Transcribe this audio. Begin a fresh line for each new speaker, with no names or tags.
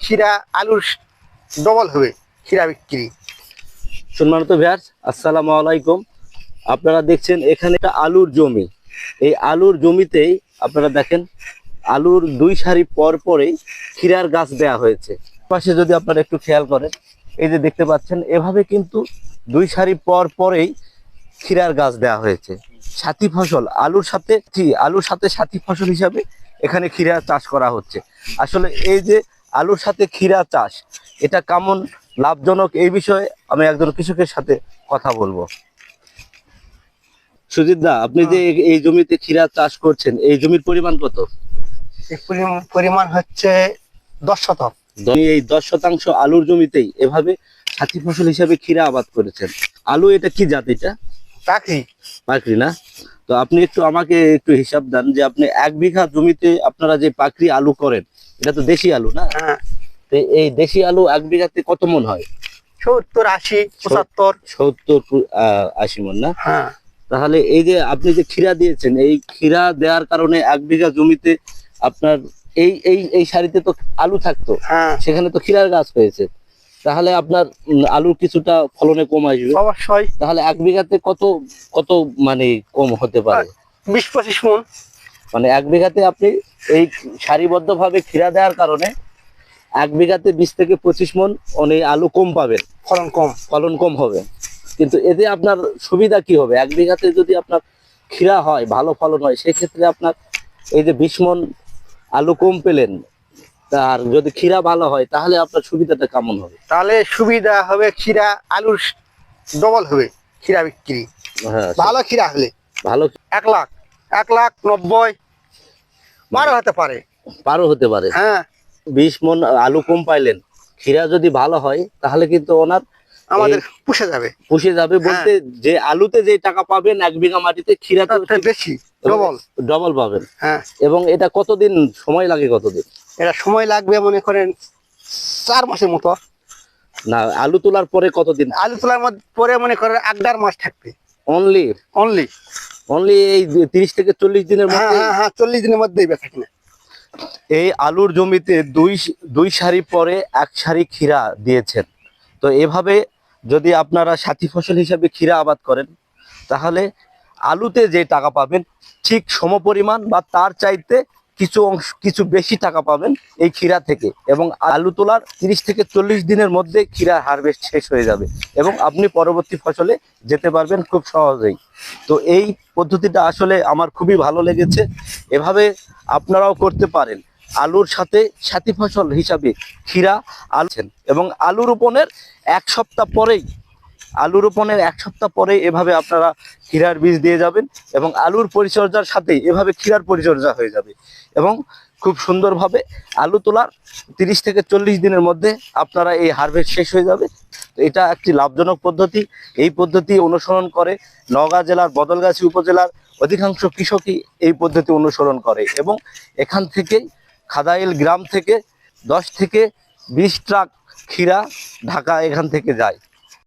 ক্ষীরা আলুর ডবল হবে ক্ষীরা বিক্রি।
সম্মানিত ভিউয়ার্স, আসসালামু আলাইকুম। আপনারা দেখছেন এখানে একটা আলুর জমি। এই আলুর জমিতেই আপনারা দেখেন আলুর দুই সারি পর পরেই ক্ষীরার গাছ দেয়া হয়েছে। পাশে যদি আপনারা একটু খেয়াল করেন, এই যে দেখতে পাচ্ছেন এভাবে কিন্তু দুই সারি পর পরেই ক্ষীরার গাছ দেয়া হয়েছে। সাথী ফসল আলুর সাথে সাথী ফসল হিসাবে এখানে ক্ষীরা চাষ করা হচ্ছে। আসলে এই যে আলুর সাথে ক্ষীরা চাষ, এটা কেমন লাভজনক এই বিষয়ে আমি একজন কৃষকের সাথে কথা বলবো। সুজিত দা, আপনি যে এই জমিতে ক্ষীরা চাষ করছেন, এই জমির পরিমাণ কত?
এই পরিমাণ হচ্ছে 10 শতক।
এই 10% আলুর জমিতেই এভাবে সাথী ফসল হিসাবে ক্ষীরা আবাদ করেছেন। আলু এটা কি জাত? এটা পাকড়ি না? তো আপনি একটু আমাকে একটু হিসাব দেন যে আপনি 1 বিঘা জমিতে আপনারা যে পাকড়ি আলু করেন, এটা তো দেশি আলু না?
হ্যাঁ।
তো এই দেশি আলু 1 বিঘাতে কত মন হয়?
70, 80, 75,
70-80 মন না?
হ্যাঁ।
তাহলে এই যে আপনি যে ক্ষীরা দিয়েছেন, এই ক্ষীরা দেওয়ার কারণে 1 বিঘা জমিতে আপনার এই এই এই সারিতে তো আলু থাকতো,
হ্যাঁ,
সেখানে তো ক্ষীরার গাছ হয়েছে, তাহলে আপনার আলুর কিছুটা ফলনে কম আসবে
অবশ্যই।
তাহলে 1 বিঘাতে কত কত মানে কম হতে পারে?
20-25 মণ।
মানে 1 বিঘাতে আপনি এই সারিবদ্ধভাবে ক্ষীরা দেওয়ার কারণে 1 বিঘাতে 20 থেকে 25 মণ এই আলু কম পাবেন, ফলন কম হবে। কিন্তু এতে আপনার সুবিধা কি হবে? 1 বিঘাতে যদি আপনার ক্ষীরা হয়, ভালো ফলন হয়, সেক্ষেত্রে আপনার এই যে 20 মণ আলু কম পেলেন, আর যদি ক্ষীরা ভালো হয় তাহলে আপনার সুবিধাটা কেমন হবে?
তাহলে সুবিধা হবে ক্ষীরা আলুর ডবল হবে ক্ষীরা বিক্রি।
হ্যাঁ,
ভালো ক্ষীরা হলে
ভালো
1 লাখ, 1,90,000 পারও হতে পারে।
হতে পারে।
হ্যাঁ,
20 মণ আলু কম পাইলেন, ক্ষীরা যদি ভালো হয় তাহলে কিন্তু ওনার
আমাদের পুষে যাবে
বলতে যে আলুতে যে টাকা পাবেন 1 বিঘা মাটিতে, ক্ষীরাতে
বেশি
ডবল পাবেন।
হ্যাঁ।
এবং এটা কতদিন সময় লাগে? কতদিন
এটা সময় লাগবে মনে করেন 4 মাসের মতো।
না, আলু তোলার পরে কতদিন?
আলু তোলার পরে মনে করেন 1-1.5 মাস থাকবে।
অনলি এই 30 থেকে 40 দিনের মধ্যে?
হ্যাঁ, 40 দিনের মধ্যেই বেচা কিনা।
এই আলুর জমিতে দুই সারি পরে 1 সারি ক্ষীরা দিয়েছেন। তো এভাবে যদি আপনারা সাথী ফসল হিসাবে ক্ষীরা আবাদ করেন, তাহলে আলুতে যে টাকা পাবেন ঠিক সমপরিমাণ বা তার চাইতে কিছু বেশি টাকা পাবেন এই ক্ষীরা থেকে। এবং আলু তোলার 30 থেকে 40 দিনের মধ্যে ক্ষীরা হারভেস্ট শেষ হয়ে যাবে এবং আপনি পরবর্তী ফসলে যেতে পারবেন খুব সহজেই। তো এই পদ্ধতিটা আসলে আমার খুবই ভালো লেগেছে। এভাবে আপনারাও করতে পারেন। আলুর সাথে সাথী ফসল হিসাবে ক্ষীরা আলছেন এবং আলু রোপণের 1 সপ্তাহ পরেই এভাবে আপনারা ক্ষীরার বীজ দিয়ে যাবেন এবং আলুর পরিচর্যার সাথে এভাবে ক্ষীরার পরিচর্যা হয়ে যাবে এবং খুব সুন্দরভাবে আলু তোলার 30 থেকে 40 দিনের মধ্যে আপনারা এই হারভেস্ট শেষ হয়ে যাবে। তো এটা একটি লাভজনক পদ্ধতি। এই পদ্ধতি অনুসরণ করে নওগাঁ জেলার বদলগাছি উপজেলার অধিকাংশ কৃষকই এই পদ্ধতি অনুসরণ করে এবং এখান থেকে খাদাইল গ্রাম থেকে 10 থেকে 20 ট্রাক ক্ষীরা ঢাকা এখান থেকে যায়।